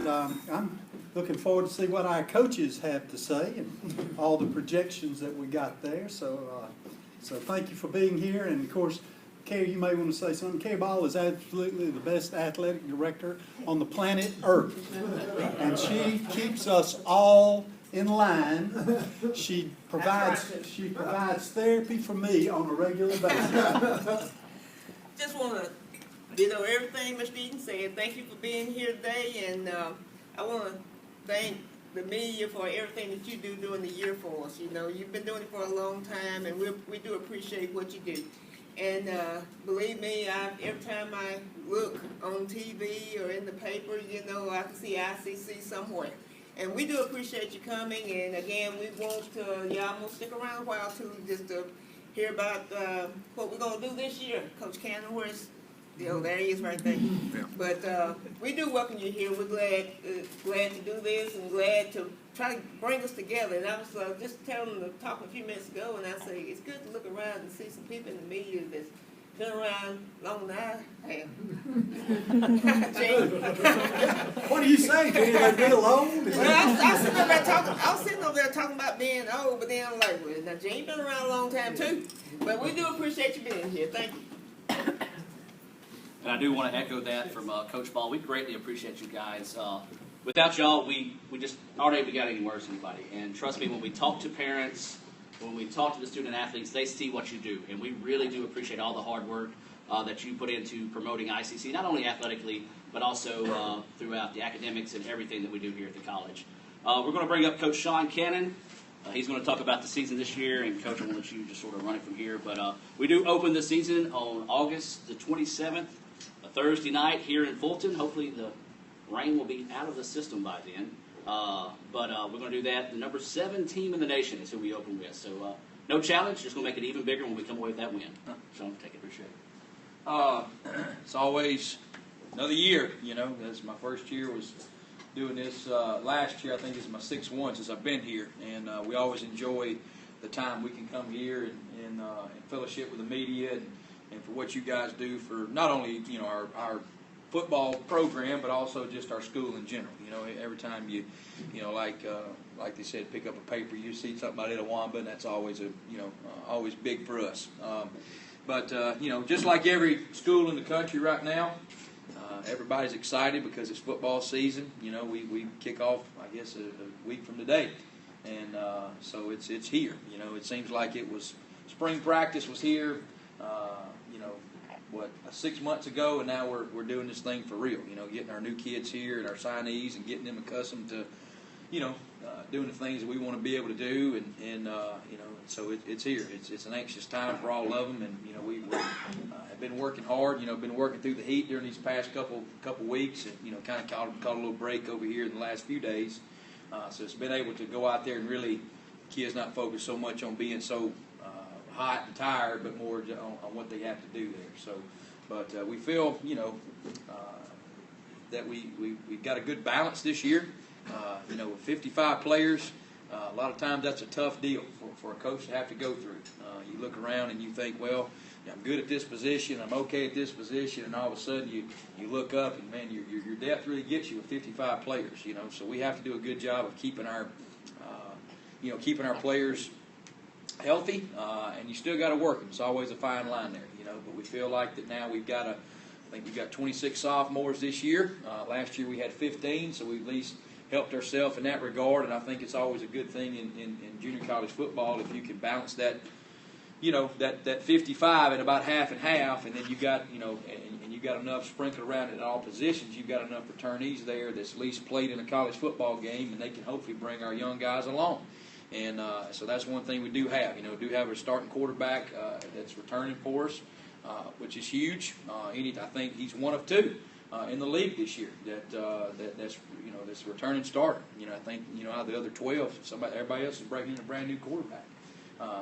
I'm looking forward to see what our coaches have to say and all the projections that we got there. So thank you for being here. And of course, Carrie, you may want to say something. Carrie Ball is absolutely the best athletic director on the planet Earth, and she keeps us all in line. She provides therapy for me on a regular basis. Just want to ditto everything Mr. Eaton said. Thank you for being here today, and I want to thank the media for everything that you do during the year for us. You know, you've been doing it for a long time, and we do appreciate what you do. And believe me, every time I look on TV or in the paper, you know, I can see ICC somewhere. And we do appreciate you coming, and again, we want y'all gonna stick around a while too, just to hear about what we're gonna do this year. Coach Cannon, where's there he is right there. Yeah. But we do welcome you here. We're glad to do this and glad to try to bring us together. And I was just talking a few minutes ago, and I say it's good to look around and see some people in the media that's been around longer than I have. What are you saying? Can you be alone? Well, I was sitting over there talking about being old, but then I'm like, well, now Jane's been around a long time too. But we do appreciate you being here. Thank you. And I do want to echo that from Coach Ball. We greatly appreciate you guys. Without y'all, we just our day we got any worse than anybody. And trust me, when we talk to parents, when we talk to the student athletes, they see what you do. And we really do appreciate all the hard work that you put into promoting ICC, not only athletically, but also throughout the academics and everything that we do here at the college. We're going to bring up Coach Sean Cannon. He's going to talk about the season this year, and Coach, I'm going to let you just sort of run it from here. But we do open the season on August the 27th, a Thursday night here in Fulton. Hopefully the rain will be out of the system by then. But we're going to do that. The number 7 team in the nation is who we open with. So no challenge, just going to make it even bigger when we come away with that win. Sean, take it. Appreciate it. It's always another year, you know. That's my first year was doing this. Last year, I think, is my 6th one since I've been here. And we always enjoy the time we can come here and fellowship with the media and for what you guys do for not only, you know, our football program, but also just our school in general. You know, every time you know, like they said, pick up a paper, you see something about Itawamba, and that's always always big for us. But you know, just like every school in the country right now, everybody's excited because it's football season. You know, we kick off, I guess, a week from today, and so it's here. You know, it seems like it was spring practice was here. You know, 6 months ago, and now we're doing this thing for real. You know, getting our new kids here and our signees and getting them accustomed to, you know, doing the things that we want to be able to do, and you know, so it's here. It's an anxious time for all of them, and you know, we have been working hard. You know, been working through the heat during these past couple weeks, and you know, kind of caught a little break over here in the last few days. So it's been able to go out there and really, kids not focus so much on being so hot and tired, but more on what they have to do there. So, but we feel, you know, that we've got a good balance this year. You know, with 55 players, a lot of times that's a tough deal for a coach to have to go through. You look around and you think, well, I'm good at this position, I'm okay at this position, and all of a sudden you look up and man, your depth really gets you with 55 players. You know, so we have to do a good job of keeping our players healthy, and you still got to work them. It's always a fine line there, you know. But we feel like that now we've got 26 sophomores this year. Last year we had 15, so we at least helped ourselves in that regard. And I think it's always a good thing in junior college football if you can balance that, you know, that 55 at about half and half, and then you got, you know, and you got enough sprinkled around in all positions. You've got enough returnees there that's at least played in a college football game, and they can hopefully bring our young guys along. And so that's one thing we do have. You know, we do have a starting quarterback that's returning for us, which is huge. I think he's one of 2 in the league this year that's you know, that's returning starter. You know, I think, you know, out of the other 12, everybody else is bringing in a brand new quarterback.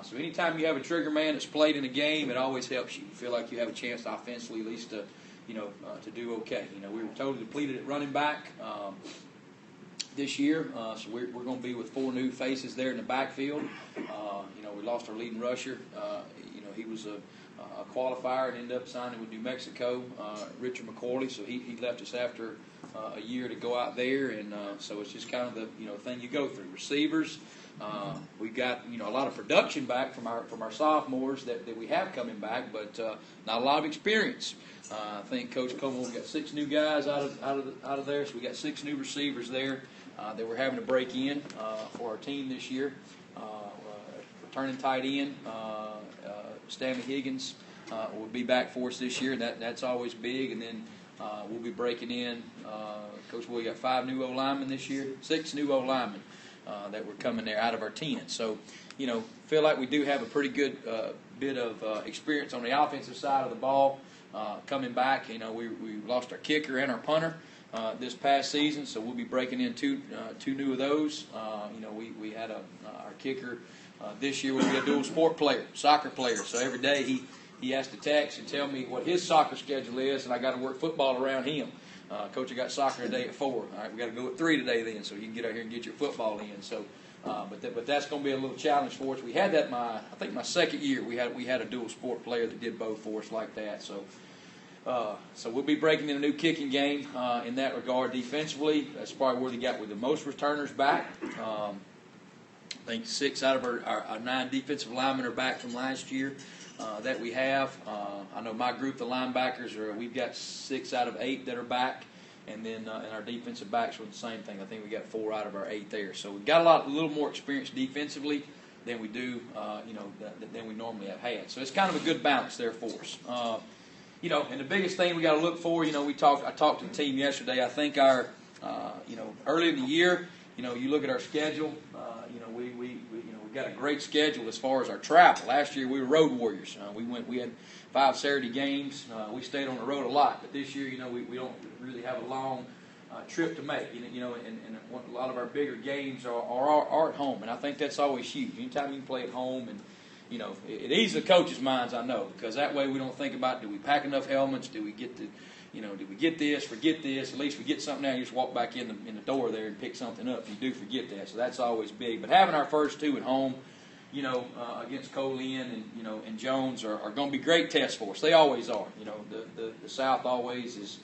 So anytime you have a trigger man that's played in a game, it always helps you. You feel like you have a chance offensively at least to, you know, to do okay. You know, we were totally depleted at running back this year, so we're going to be with 4 new faces there in the backfield. You know, we lost our leading rusher. You know, he was a qualifier and ended up signing with New Mexico, Richard McCorley, so he left us after a year to go out there, and so it's just kind of the thing you go through. Receivers, we got a lot of production back from our sophomores that we have coming back, but not a lot of experience. I think Coach Coleman got 6 new guys out of there, so we got 6 new receivers there that we're having to break in for our team this year. Returning tight end, Stanley Higgins will be back for us this year. That's always big, and then we'll be breaking in. Coach Will got 5 new O-linemen this year, 6 new O-linemen that were coming there out of our 10. So, feel like we do have a pretty good bit of experience on the offensive side of the ball coming back. We lost our kicker and our punter this past season, so we'll be breaking in two new of those. We had our kicker this year will be a dual sport player, soccer player. So every day he has to text and tell me what his soccer schedule is, and I got to work football around him. Coach, I got soccer today at 4. All right, we got to go at 3 today then, so you can get out here and get your football in. So, but that's going to be a little challenge for us. We had that I think my second year. We had a dual sport player that did both for us like that. So we'll be breaking in a new kicking game in that regard. Defensively, that's probably where they got with the most returners back. I think 6 out of our 9 defensive linemen are back from last year that we have. I know my group, the linebackers, we've got 6 out of 8 that are back, and then in our defensive backs, with the same thing. I think we got 4 out of our 8 there. So we've got a little more experience defensively than we do, than we normally have had. So it's kind of a good balance there for us. And the biggest thing we got to look for, I talked to the team yesterday. I think our, early in the year, you look at our schedule. We got a great schedule as far as our travel. Last year we were road warriors. We had 5 Saturday games. We stayed on the road a lot. But this year, we don't really have a long trip to make. And a lot of our bigger games are at home, and I think that's always huge. Anytime you can play at home, and it eases the coaches' minds, I know, because that way we don't think about, do we pack enough helmets? Do we get the did we get this, forget this? At least we get something now, you just walk back in the door there and pick something up. You do forget that, so that's always big. But having our first 2 at home, against Colin and Jones are going to be great tests for us. They always are. The South always is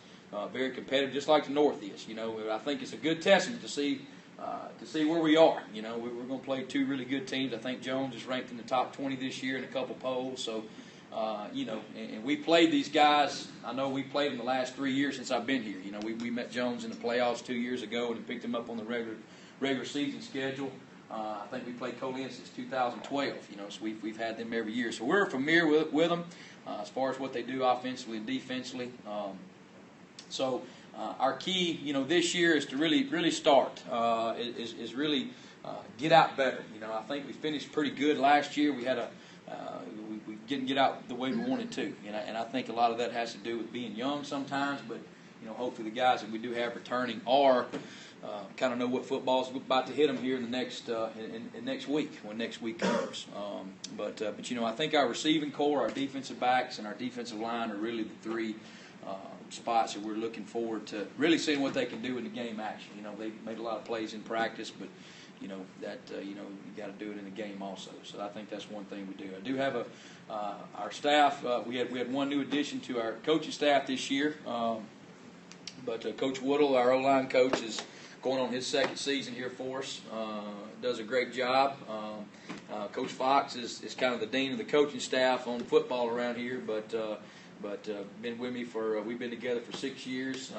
very competitive, just like the North is. I think it's a good testament to see where we are. We're going to play 2 really good teams. I think Jones is ranked in the top 20 this year in a couple polls. So. And we played these guys. I know we played them the last 3 years since I've been here. We met Jones in the playoffs 2 years ago and picked him up on the regular season schedule. I think we played Colin since 2012. So we've had them every year. So we're familiar with them as far as what they do offensively and defensively. So our key, this year is to really start. Is really get out better. I think we finished pretty good last year. We had we didn't get out the way we wanted to, and I think a lot of that has to do with being young sometimes. But hopefully the guys that we do have returning are kind of know what football's about to hit them here in the next in next week when next week comes. But I think our receiving core, our defensive backs, and our defensive line are really the 3 spots that we're looking forward to really seeing what they can do in the game action. They made a lot of plays in practice, but you got to do it in the game also. So I think that's one thing we do. I do have our staff. We had 1 new addition to our coaching staff this year. But Coach Woodle, our O-line coach, is going on his 2nd season here for us. Does a great job. Coach Fox is kind of the dean of the coaching staff on football around here, but been with me we've been together for 6 years.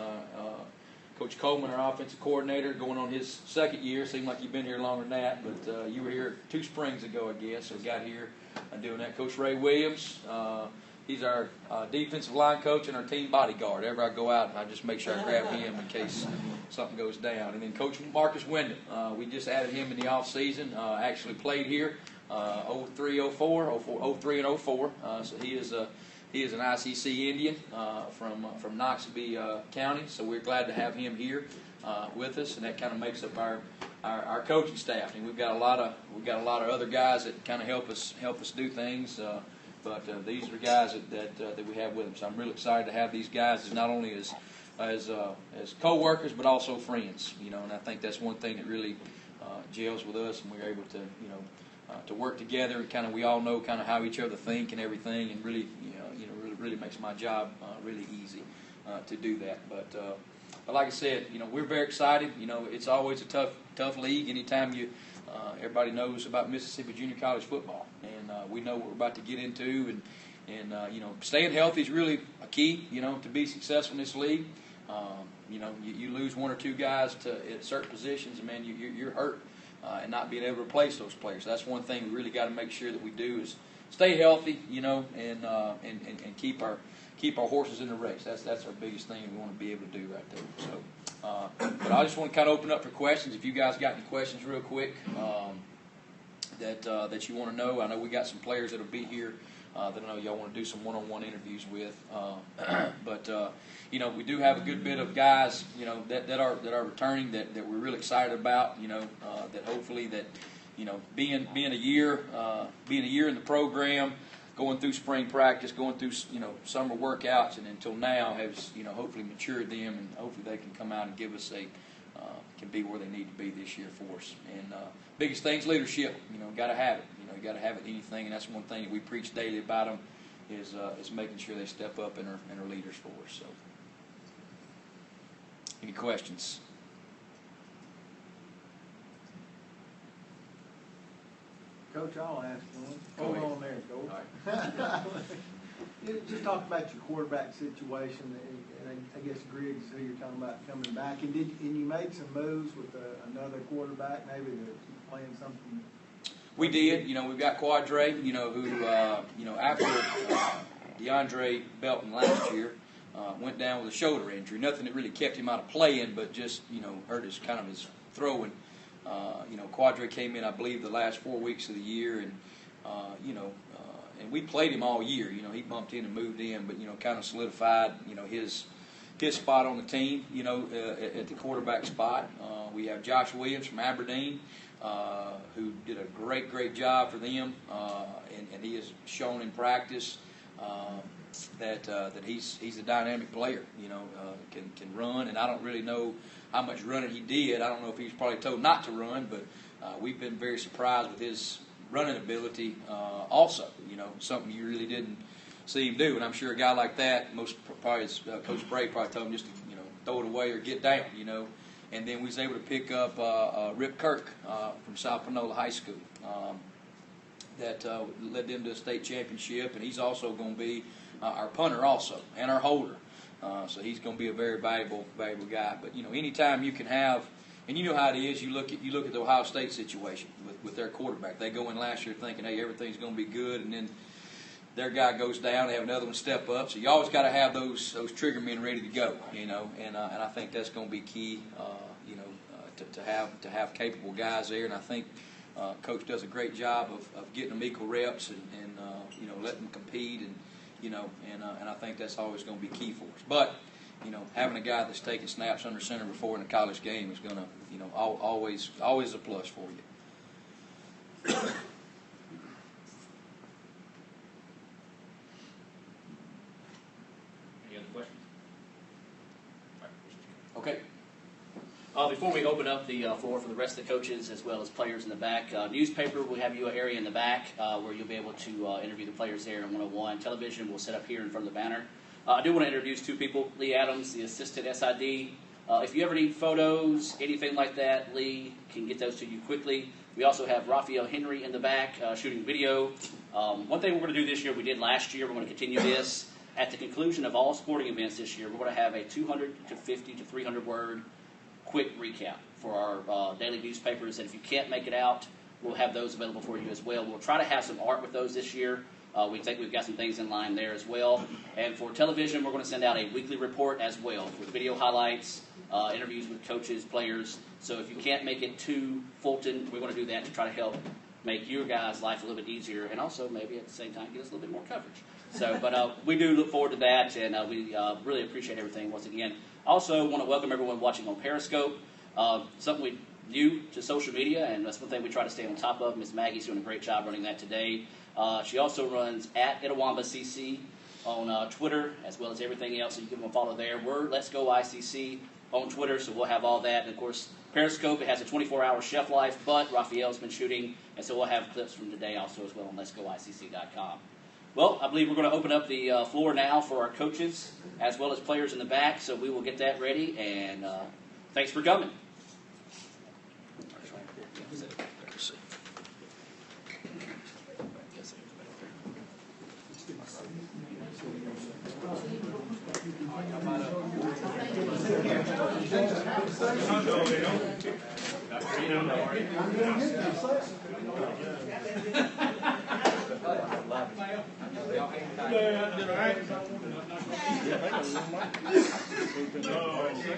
Coach Coleman, our offensive coordinator, going on his 2nd year. Seemed like you've been here longer than that, but you were here 2 springs ago, I guess, so got here doing that. Coach Ray Williams, he's our defensive line coach and our team bodyguard. Whenever I go out, I just make sure I grab him in case something goes down. And then Coach Marcus Wyndham, we just added him in the offseason, actually played here 03, 04, 03 and 04, so he is an ICC Indian from Knoxville County, so we're glad to have him here with us, and that kind of makes up our coaching staff. And we've got a lot of other guys that kind of help us do things, but these are guys that we have with us. So I'm really excited to have these guys not only as co-workers but also friends. And I think that's one thing that really gels with us, and we're able to to work together, and kind of we all know kind of how each other think and everything, and really really makes my job really easy to do that. But but like I said, we're very excited. It's always a tough league. Anytime everybody knows about Mississippi junior college football, and we know what we're about to get into, and staying healthy is really a key, to be successful in this league. You lose one or two guys at certain positions, and man, you're hurt, and not being able to replace those players. So that's one thing we really got to make sure that we do is stay healthy, and keep our horses in the race. That's our biggest thing we want to be able to do right there. So, but I just want to kind of open up for questions. If you guys got any questions, real quick, that you want to know. I know we got some players that'll be here that I know y'all want to do some one-on-one interviews with. But we do have a good bit of guys, that are returning that we're really excited about. That hopefully that, being a year in the program, going through spring practice, going through summer workouts, and until now has hopefully matured them, and hopefully they can come out and give us can be where they need to be this year for us. And biggest thing's leadership. Got to have it. You got to have it in anything, and that's one thing that we preach daily about them is making sure they step up and are leaders for us. So, any questions? Coach, I'll ask one. Go Hold ahead. on there, Coach. All right. You just talk about your quarterback situation, and I guess Griggs, who you're talking about coming back, and you made some moves with another quarterback, maybe that's playing something. We did. We've got Quadre, who, after DeAndre Belton last year, went down with a shoulder injury. Nothing that really kept him out of playing, but just, hurt his throwing. Quadre came in, I believe, the last 4 weeks of the year, and, and we played him all year. He bumped in and moved in, but, kind of solidified, his spot on the team, at the quarterback spot. We have Josh Williams from Aberdeen, who did a great job for them, and he has shown in practice that he's a dynamic player. Can run, and I don't really know how much running he did. I don't know if he was probably told not to run, but we've been very surprised with his running ability. Also, something you really didn't see him do, and I'm sure a guy like that, Coach Bray probably told him just to throw it away or get down. And then we was able to pick up Rip Kirk from South Panola High School that led them to a state championship, and he's also going to be our punter also and our holder. So he's going to be a very valuable guy. But anytime you can have, and you know how it is, you look at the Ohio State situation with their quarterback. They go in last year thinking, hey, everything's going to be good, and then their guy goes down, they have another one step up. So you always got to have those trigger men ready to go, and I think that's going to be key, to have capable guys there. And I think Coach does a great job of getting them equal reps and letting them compete, and I think that's always going to be key for us. But having a guy that's taking snaps under center before in a college game is going to always a plus for you. Any other questions? Okay. Before we open up the floor for the rest of the coaches as well as players in the back, newspaper, we have you an area in the back where you'll be able to interview the players there in 101. Television will set up here in front of the banner. I do want to introduce two people. Lee Adams, the assistant SID. If you ever need photos, anything like that, Lee can get those to you quickly. We also have Raphael Henry in the back shooting video. One thing we're going to do this year, we did last year, we're going to continue this. At the conclusion of all sporting events this year, we're going to have a 250 to 300 word quick recap for our daily newspapers. And if you can't make it out, we'll have those available for you as well. We'll try to have some art with those this year. We think we've got some things in line there as well. And for television, we're going to send out a weekly report as well with video highlights, interviews with coaches, players. So if you can't make it to Fulton, we're going to do that to try to help make your guys' life a little bit easier, and also maybe at the same time get us a little bit more coverage. So, but we do look forward to that, and we really appreciate everything once again. Also want to welcome everyone watching on Periscope. Something we new to social media, and that's one thing we try to stay on top of. Miss Maggie's doing a great job running that today. She also runs at Itawamba CC on Twitter, as well as everything else, so you give them a follow there. We're Let's Go ICC on Twitter, so we'll have all that. And, of course, Periscope, it has a 24-hour shelf life, but Raphael's been shooting, and so we'll have clips from today also as well on letsgoicc.com. Well, I believe we're going to open up the floor now for our coaches as well as players in the back, so we will get that ready, and thanks for coming.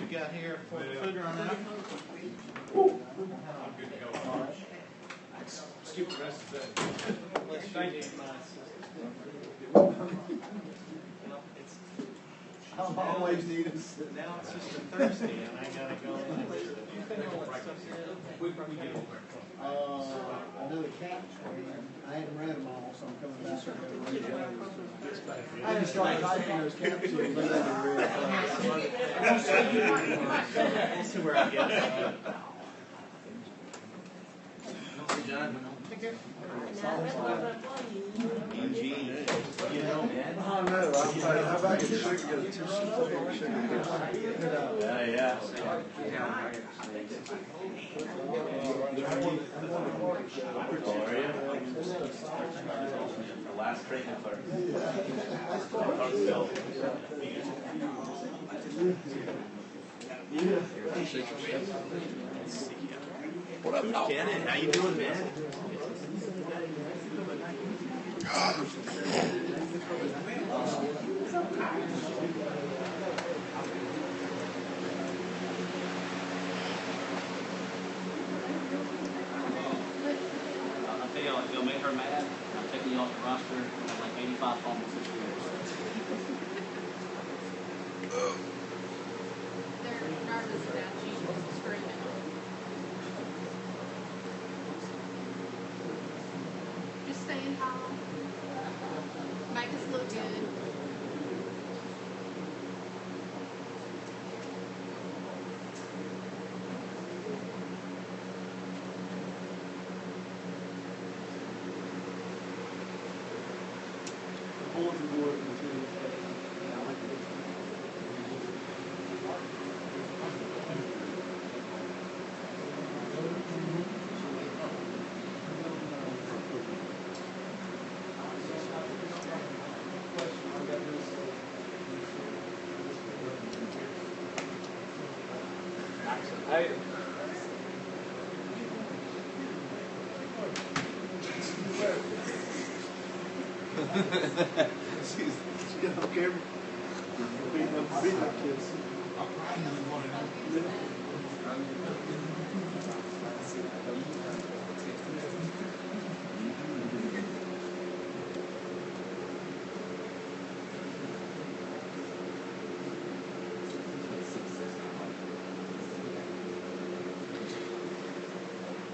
Got here for food run out. Skip the rest of the day. Thank you. I'm always needed. Now it's just a Thursday and I gotta go. I know the caps were in. I hadn't read them all, so I'm coming back there. I just started typing those caps in. But they were real fast. We'll see where I get. John. Eugene. You know, man. I know. How about you should get a tissue? Yeah. Last treatment for What up, Coach Cannon, how you doing, man? I'll tell y'all, if you'll make her mad, I'm taking you off the roster. I have like 85 fumbles this year. They're nervous about you screaming. Just stand tall. Make us look good.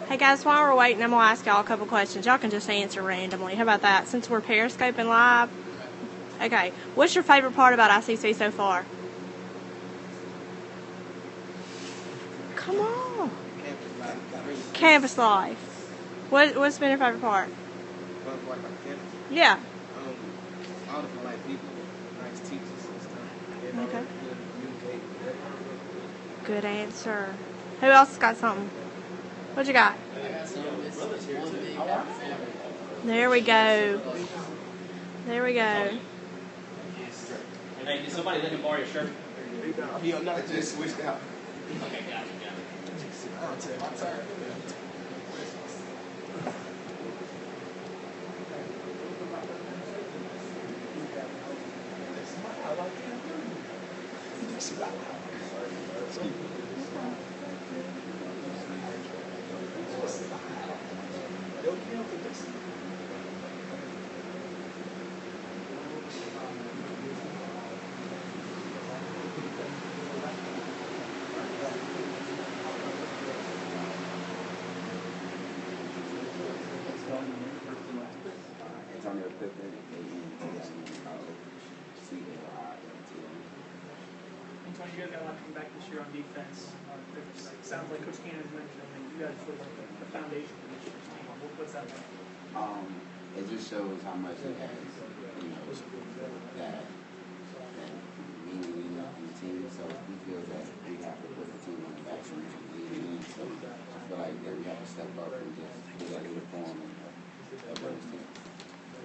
Hey guys, while we're waiting, I'm going to ask y'all a couple questions. Y'all can just answer randomly. How about that? Since we're Periscoping live. Okay. What's your favorite part about ICC so far? Come on. Campus life. What's been your favorite part? Yeah. All the polite people, nice teachers and stuff. Okay. Good answer. Who else has got something? What you got? There we go. There we go. Hey, can somebody let him borrow your shirt? He'll not just switched out. Okay, got it. Antonio Pippen, Antonio, you guys got a lot coming back this year on defense. It sounds like Coach Cannon's mentioned that you guys were like the foundation of this year's team. What's that like? It just shows how much he has that meaning in the team. So we feel that we have to put the team on the back so we can lead in. So I feel like that we have to step up and just do that uniform and help this team.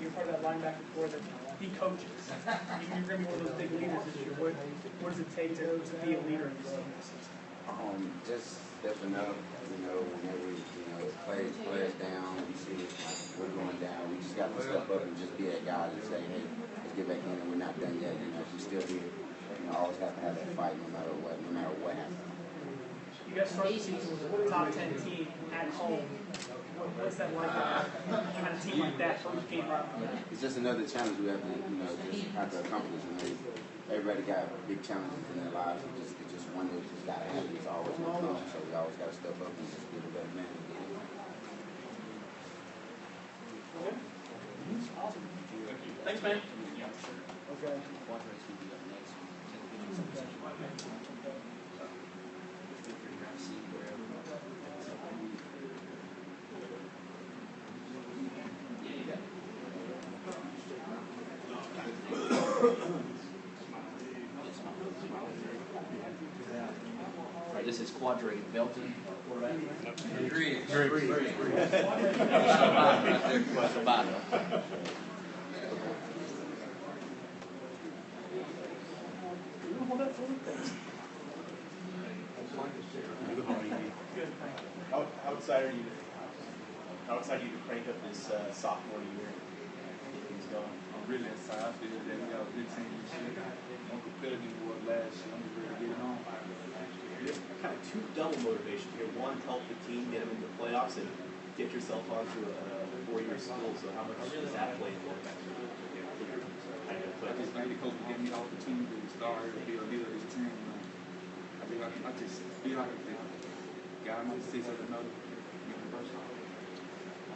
You're part of that linebacker core that he coaches. You're going to be one of those big leaders this year. What does it take to be a leader in this team? Just stepping up, whenever, players down, we see we're going down, we just got to step up and just be that guy and say, hey, let's get back in and we're not done yet, we're still here. Always have to have that fight no matter what happens. You guys start the season with a top 10 team at home. What's that like, kind of team like that, first game right? It's just another challenge we have to, just have to accomplish. Everybody got big challenges in their lives. It's just one that just got to happen. It's always going to come. So we always got to step up and just be the better man. Okay. Awesome. Thanks, man. Okay. This is Quadrate Belton. Griggs. How excited are you to crank up this sophomore year? Get things going. I'm really excited. I feel that we got a good team this year. More competitive than we were last year. I'm just ready to get it on. There's kind of two double motivation here. One, help the team get them into the playoffs and get yourself onto a 4-year school. So how much does that play into your kind of I just think the coach gave me the opportunity to start to be a leader of this team. I think I just feel like the guy might say something another.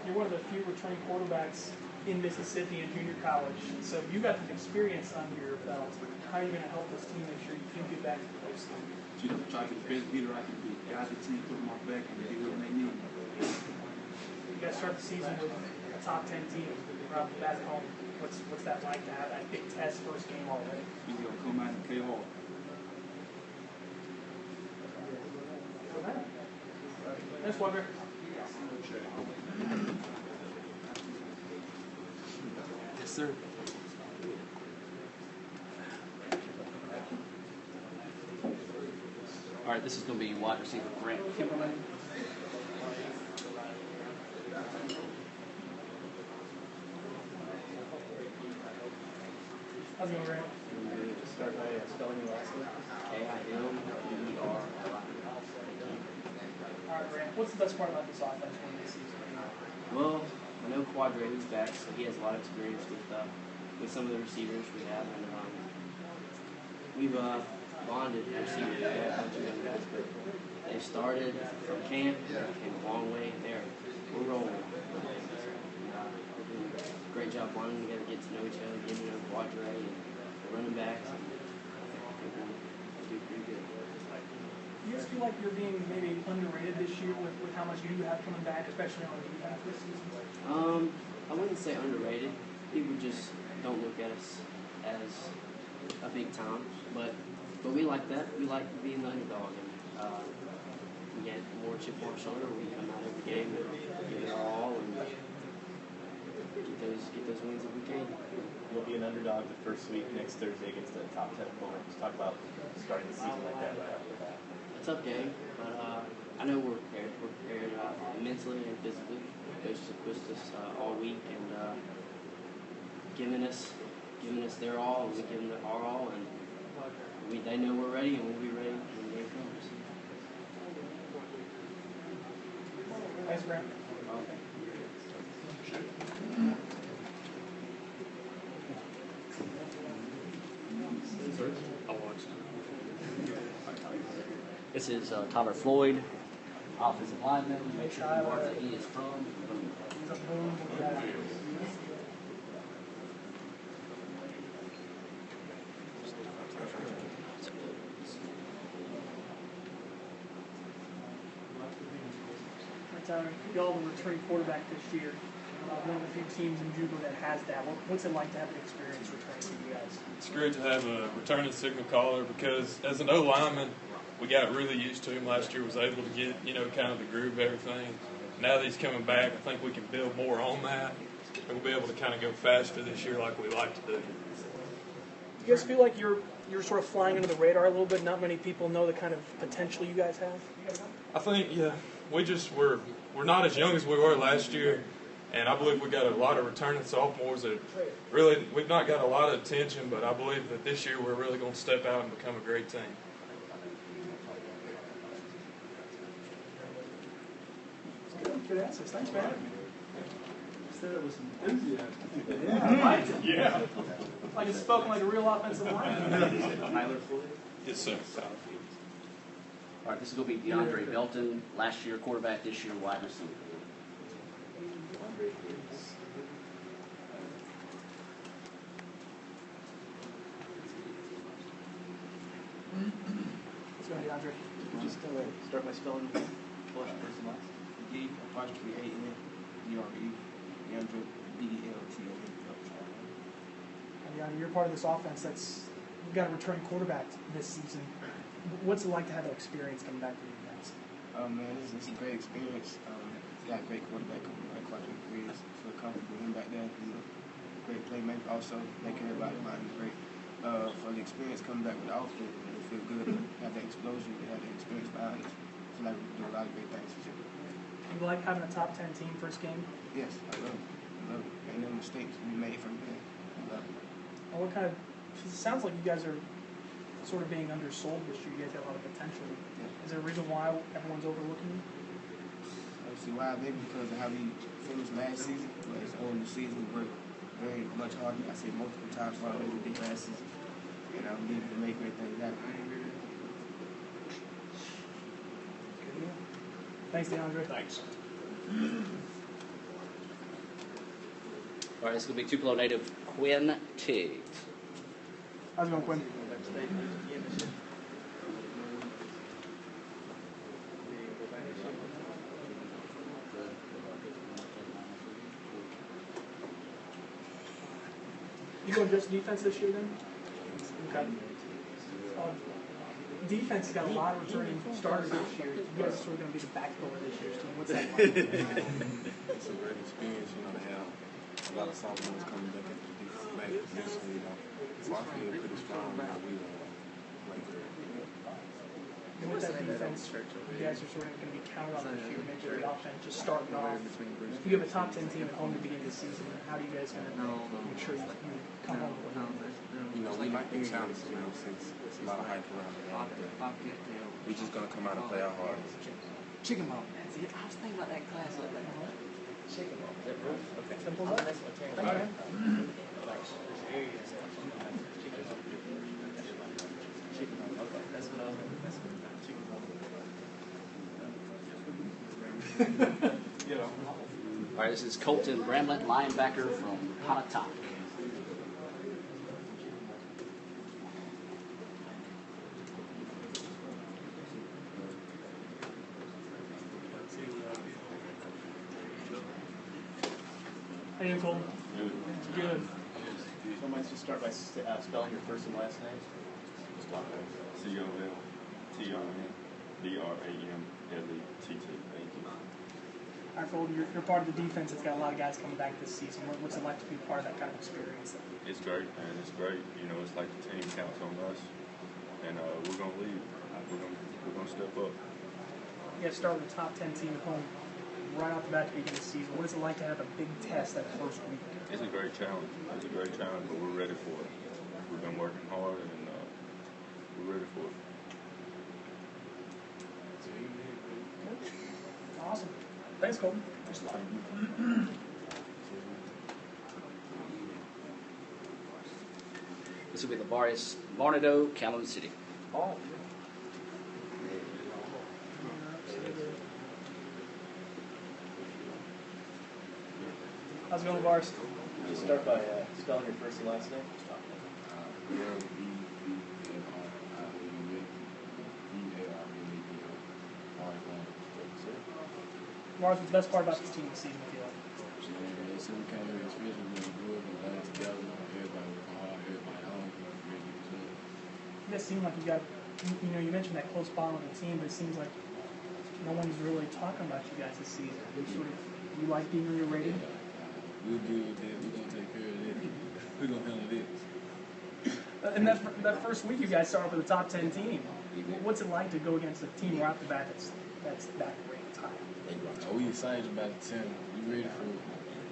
You're one of the few returning quarterbacks in Mississippi in junior college, so you got this experience under your belt. How are you going to help this team make sure you can get back to the postseason? Try to be the best leader I can be. Guide the team, put them on back, and do what they need. You guys start the season with a top 10 team right back home. What's that like to have that big test first game already? He's going to come out and play hard. Thanks, Weber. Yes, sir. All right, this is going to be wide receiver Grant Kimberlin. How's it going, Grant? start by spelling your last name. K-I-M-B-E-R. All right, Grant. What's the best part about this offense when this season? Well, I know Quadrate's back, so he has a lot of experience with some of the receivers we have, and we've bonded receivers. We have a bunch of young guys, but they started from camp, they came a long way, and we're rolling. We're doing a great job bonding together, getting to know each other, getting to know Quadrate and the running backs, and we do pretty good. Do you guys feel like you're being maybe underrated this year with how much you have coming back, especially on the defense this season? I wouldn't say underrated. People just don't look at us as a big time, but we like that. We like being the underdog, and we get more chip on our shoulder. We come out every game and give it our all, and get those wins if we can. You'll be an underdog the first week next Thursday against the top 10 opponent. Just talk about starting the season like that right after that. It's a tough game, but I know we're prepared. We're prepared mentally and physically. Coach has pushed us all week and giving us their all, and we give them our all, and they know we're ready, and we'll be ready when the game comes. Thanks, Grant. This is Tyler Floyd, offensive lineman. Make sure he marks that he is from. Y'all the returning quarterback this year. one of the few teams in Juco that has that. What's it like to have an experience returning to you guys? It's great to have a returning signal caller because as an O lineman, we got really used to him last year. Was able to get kind of the groove of everything. Now that he's coming back, I think we can build more on that, and we'll be able to kind of go faster this year like we like to do. Do you guys feel like you're sort of flying under the radar a little bit? Not many people know the kind of potential you guys have. I think we're not as young as we were last year, and I believe we got a lot of returning sophomores that really we've not got a lot of attention, but I believe that this year we're really going to step out and become a great team. Good answers. Thanks, man. Said it was enthusiasm. Yeah, I liked it. Yeah. Like it's spoken like a real offensive line. Tyler Floyd? Yes, sir. All right, this is going to be DeAndre Belton, last year quarterback, this year wide receiver. Let's go, DeAndre. Just start by spelling the first person last. D-A-N-D-R-E, DeAndre, B-E-L-T-O-N. DeAndre, you're part of this offense you've got a returning quarterback this season. What's it like to have that experience coming back to you guys? Man, it's a great experience. Got a great quarterback coming back, quite a feel comfortable with him back there. Great playmaker, also making everybody mind great. For the experience coming back with the outfit, it feel good to have that explosion, to have that experience behind us. I feel like we do a lot of great things for you. You like having a top 10 team first game? Yes, I love it. Ain't no mistakes we made from there. I love it. Well, it sounds like you guys are sort of being undersold this year. You guys have a lot of potential. Yeah. Is there a reason why everyone's overlooking you? See why? Maybe because of how we finished last season. But it's on the season, we worked very much harder. I said multiple times harder than we did last season. And I'm needing to make great things happen. Thanks, DeAndre. Thanks. All right, this is going to be Tupelo native Quinn Tiggs. How's it going, Quinn? You going just defense this year then? Okay. Defense has got a lot of returning starters this year. You guys are sort of going to be the backbone of this year's team. What's that like? It's a great experience, to have a lot of sophomores coming back at the defensive position, So I feel pretty strong that we play good. And with that defense, you guys are sort of going to be counted on this year to make sure the offense just starting off. You have a top 10 team at home to begin the season. How do you guys going to make sure you come home with it? We like the challenge, since it's a lot of hype around it. We're just going to come out and play our hardest. Chicken ball. See, I was thinking about that class like that. Chicken ball. Okay. Simple as that. Thank you, man. That's what I was going to All right, this is Colton Bramlett, linebacker from Pontotoc. How you doing, Colton? Good. So I might just start by spelling your first and last name. C-O-L-T-O-N-D-R-A-M-L-E-T-T. Thank you. All right, Colton, you're part of the defense that's got a lot of guys coming back this season. What's it like to be part of that kind of experience? It's great, man. It's great. It's like the team counts on us, and we're gonna lead. We're gonna step up. You guys start with a top 10 team at home right off the bat to begin the season. What is it like to have a big test that first week? It's a great challenge. But we're ready for it. We've been working hard, and we're ready for it. Awesome. Thanks, Colton. This will be Labarius Barnado, Calumet City. Oh. How's it going, Lars? Just start by spelling your first and last name. Lars, what's the best part about this team this season, if you like? so we came here, especially when we grew up and got together, everybody working hard, everybody hungry, ready to do it. You guys seem like you got, you mentioned that close bond with the team, but it seems like no one's really talking about you guys this season. You like being underrated? We'll deal with that. We're going to take care of that. We're going to handle this. And that first week, you guys start off with a top 10 team. What's it like to go against a team right off the bat that's that great time? Oh, we excited about the 10. We ready for it.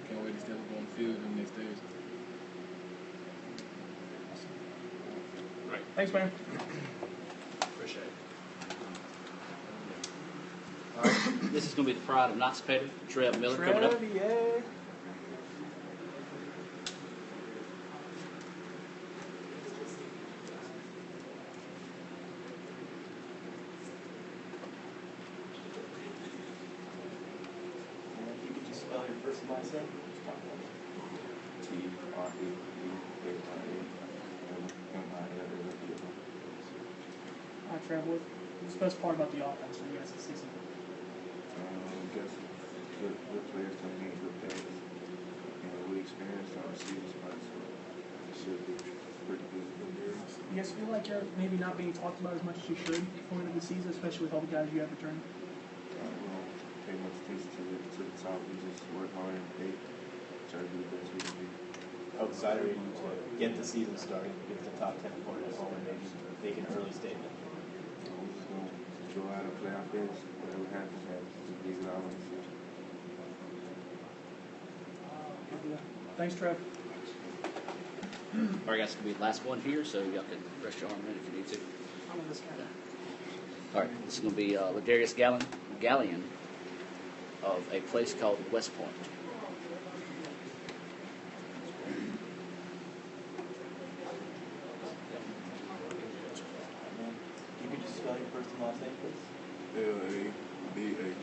Can't wait to step up on the field the next Thursday. Great. Thanks, man. Appreciate it. All right. This is going to be the pride of Knott's Petty, Trev Miller, coming up. Yeah. You could just spell your first and last name? All right, Trev, what's the best part about the offense for you guys this season? Just good players coming in, good players. We experienced on the receiving spot, so it should be pretty good. You guys feel like you're maybe not being talked about as much as you should going into the season, especially with all the guys you have returned? We don't pay much attention to the top. We just work hard and pay, try to do the best we can do. How excited are you to get the season started, get the top 10 point at home, and maybe make an early statement? We're just going to go out and play our best. Whatever happens, just leave it out on the field. Thanks, Trev. All right, guys, it's going to be the last one here, so y'all can rest your arm in if you need to. I'm on this guy. All right, this is going to be Ladarius Gallion of a place called West Point. You could just spell your first and last name, please? LADARIUSGALLON.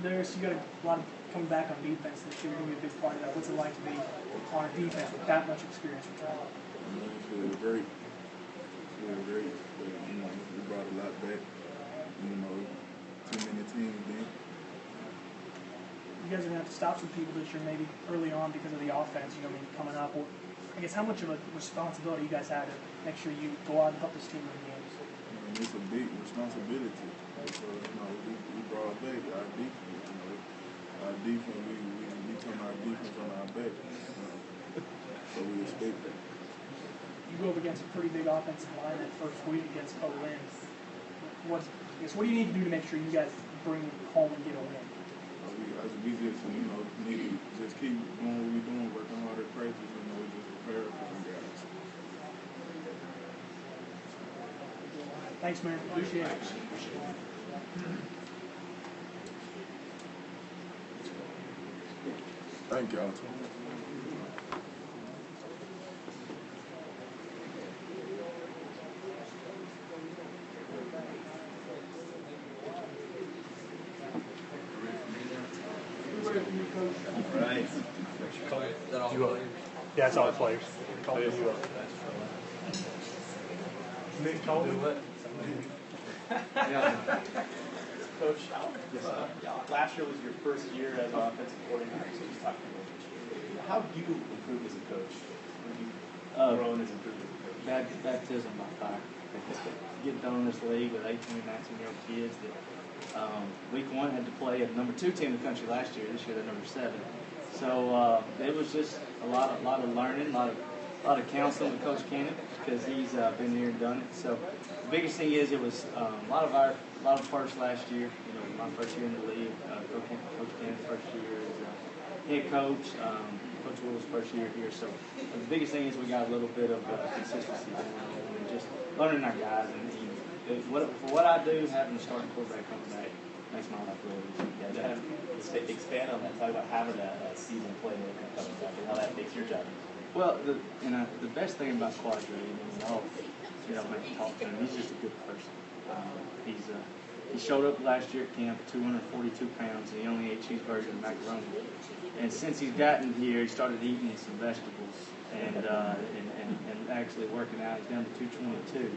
Darius, you got a lot of coming back on defense this year. You're going to be a big part of that. What's it like to be on a defense with that much experience with Trev? It feels great. We brought a lot back. Too many teams then. You guys are going to have to stop some people this year, maybe early on because of the offense, coming up. Or, I guess, how much of a responsibility you guys had to make sure you go out and help this team win games? It's a big responsibility. So, we brought back our defense. Our defense, we turn our defense on our back. So we expect that. You go up against a pretty big offensive line that first week against Berlin. What do you need to do to make sure you guys bring it home and get a win? We just, need to just keep doing what we're doing, working hard at practice, just prepare for them guys. Thanks, man. Appreciate it. Thank y'all. Right. You up? Yeah, it's all the players. Call you up. Nick called me. Coach, last year was your first year as an offensive coordinator, so just talk to me. How have you improved as a coach? How have you grown as improved as a coach? Baptism by fire. Getting done in this league with 18 and 19-year-old kids that week one had to play a number 2 team in the country last year. This year they're number 7. So it was just a lot of learning, a lot of counseling with Coach Cannon because he's been here and done it. So the biggest thing is it was a lot of firsts last year. My first year in the league, Coach Cannon's first year as head coach. Coach Will's first year here. So the biggest thing is we got a little bit of consistency going on and just learning our guys. And for what I do, having a starting quarterback coming back makes my life really easy. Yeah, expand on that. Talk about having a seasoned playmaker coming back and how that makes your job. Well, the best thing about Quadre, make talk to him. He's just a good person. He showed up last year at camp, 242 pounds, and he only ate cheeseburgers and macaroni. And since he's gotten here, he started eating some vegetables and actually working out. He's down to 222.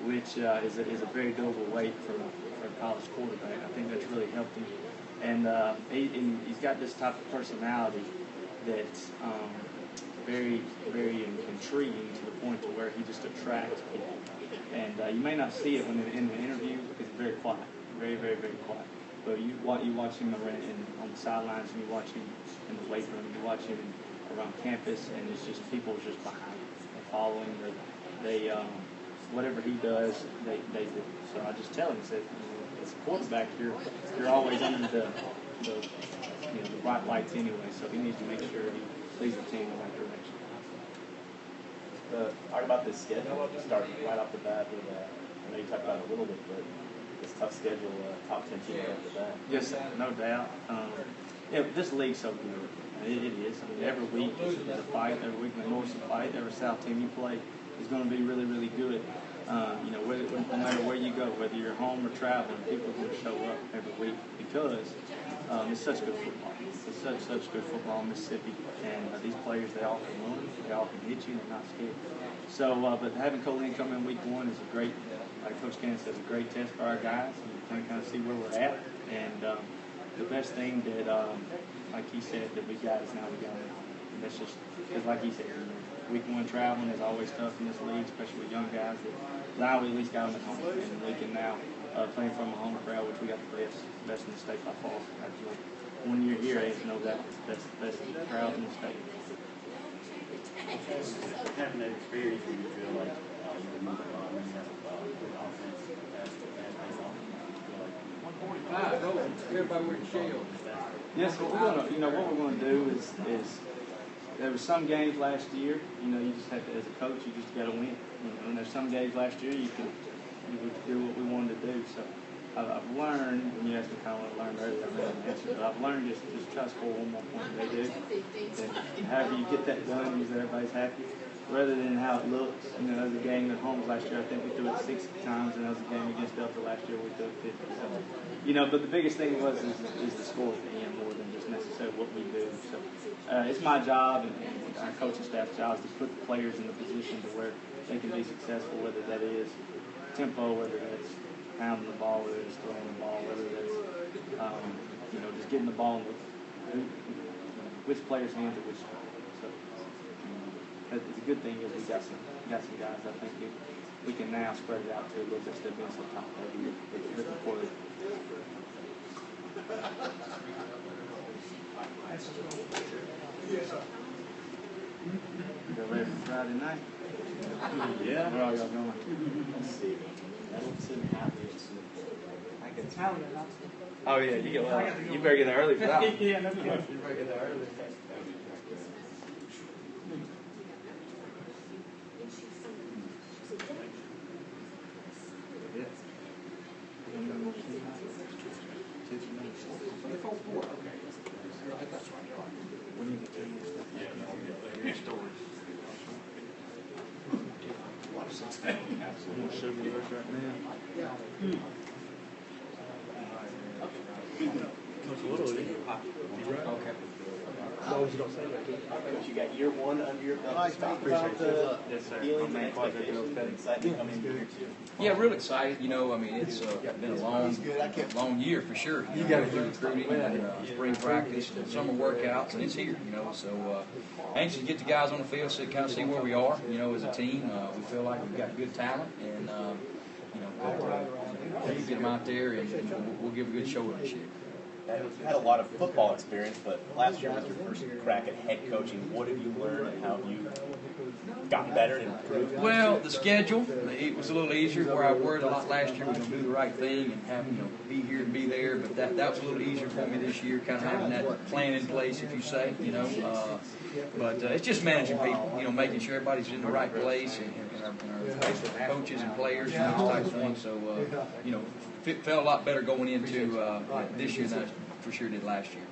which is a very doable weight for a college quarterback. I think that's really helped him. And he's got this type of personality that's very, very intriguing to the point to where he just attracts people. And you may not see it when in the interview because he's very quiet, very, very, very quiet. But you watch him on the sidelines, and you watch him in the weight room, you watch him around campus, and it's just people just behind him. They follow him. They whatever he does, they do. So I just tell him, I said, as a quarterback, you're always under the bright lights anyway. So he needs to make sure he leads the team in the right direction. Talk about this schedule. Just start right off the bat with, I know you talked about it a little bit, but this tough schedule, top 10 team right off the bat. Yes, no doubt. This league's so good. It is. I mean, every week is a fight. Every week the North's a fight. Every South team you play is going to be really, really good. No matter where you go, whether you're home or traveling, people are going to show up every week because it's such good football. It's such good football in Mississippi, and these players, they all can run, they all can hit you, they're not scared. So, but having Colleen come in week one is a great, like Coach Cannon says, a great test for our guys, and we can kind of see where we're at. And the best thing that, like he said, that we got is now we got it. That's just because, like he said, week one traveling is always tough in this league, especially with young guys. Now we at least got them at home, and we can now play from a home crowd, which we got the best in the state by far. Actually, when you're here, I know that that's the best crowd in the state. Having that experience, do you feel like you can move on when you have good offense as 145? Everybody wear the shield. Yes, what we're gonna do is there were some games last year. You just have to, as a coach, you just got to win. And there's some games last year you would do what we wanted to do. So I've learned, and you asked me kind of what I learned earlier, I didn't answer, but I've learned just try to score one more point than they do. And however you get that done, means everybody's happy, rather than how it looks. There was a game at home last year, I think we threw it 60 times, and there was a game against Delta last year we threw it 50. So, but the biggest thing is the score at the end more than just necessarily what we do. So it's my job and our coaching staff's job is to put the players in the position to where they can be successful, whether that is tempo, whether that's pounding the ball, whether it's throwing the ball, whether that's just getting the ball in which player's hands at which time. So it's a good thing is we got some guys. I think we can now spread it out to a little bit instead of being so top heavy. It's looking forward. Y'all ready for Friday night? Yeah. Where are y'all going? Let's see. I don't see athletes. I can Talent, Oh yeah, you better get there early for that one. Yeah, no You better get there early. You got year one under your belt. Let's talk about the feelings and expectations and excitement coming into year two. Yeah, real excited. It's been a long year for sure. You got to do recruiting and spring practice, and summer workouts, and it's here. So anxious to get the guys on the field so kind of see where we are. As a team, we feel like we've got good talent, and get them out there, and we'll give a good show this year. You had a lot of football experience, but last year was your first crack at head coaching. What have you learned, and how have you gotten better and improved? Well, the schedule, it was a little easier. Where I worried a lot last year, we were going to do the right thing and have, be here and be there. But that was a little easier for me this year, kind of having that plan in place, if you say, But it's just managing people, making sure everybody's in the right place, and our coaches and players and those types of things. So, felt a lot better going into this year than I for sure did last year.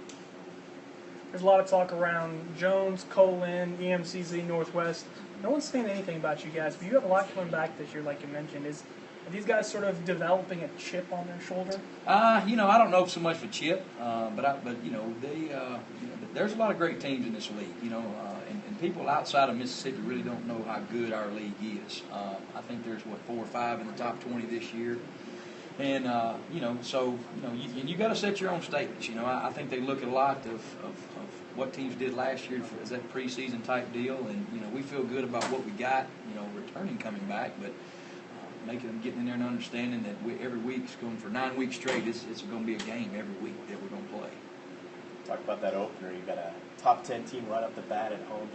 There's a lot of talk around Jones, Colin, EMCZ, Northwest. no one's saying anything about you guys, but you have a lot coming back this year, like you mentioned. Are these guys sort of developing a chip on their shoulder? You know, I don't know so much for chip, but you know, there's a lot of great teams in this league. You know, and people outside of Mississippi really don't know how good our league is. I think there's 4 or 5 in the top 20 this year. And you know, so you got to set your own statements. You know, I think they look at a lot of what teams did last year as that preseason type deal, and you know, we feel good about what we got. You know, returning coming back, but making them getting in there and understanding that every week's going for 9 weeks straight. It's going to be a game every week that we're going to play. Talk about that opener. You got a top 10 team right up the bat at home.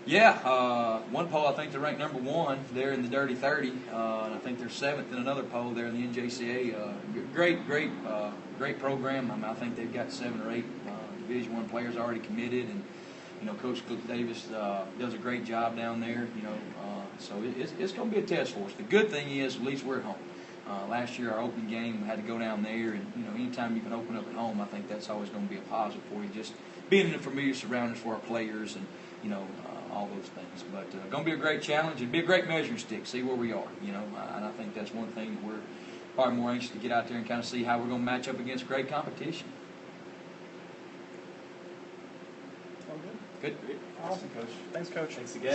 Yeah, one poll I think they're ranked number 1 there in the Dirty 30, and I think they're 7th in another poll there in the NJCA. Great program. I mean, I think they've got 7 or 8 Division I players already committed, and you know, Coach Cliff Davis does a great job down there. You know, so it's going to be a test for us. The good thing is, at least we're at home. Last year, our opening game, we had to go down there, and you know, anytime you can open up at home, I think that's always going to be a positive for you. Just being in the familiar surroundings for our players, and you know, all those things. But going to be a great challenge. It'd be a great measuring stick. See where we are. You know, and I think that's one thing that we're probably more anxious to get out there and kind of see how we're going to match up against great competition. All good. Good. Awesome, Coach. Thanks, Coach. Thanks again.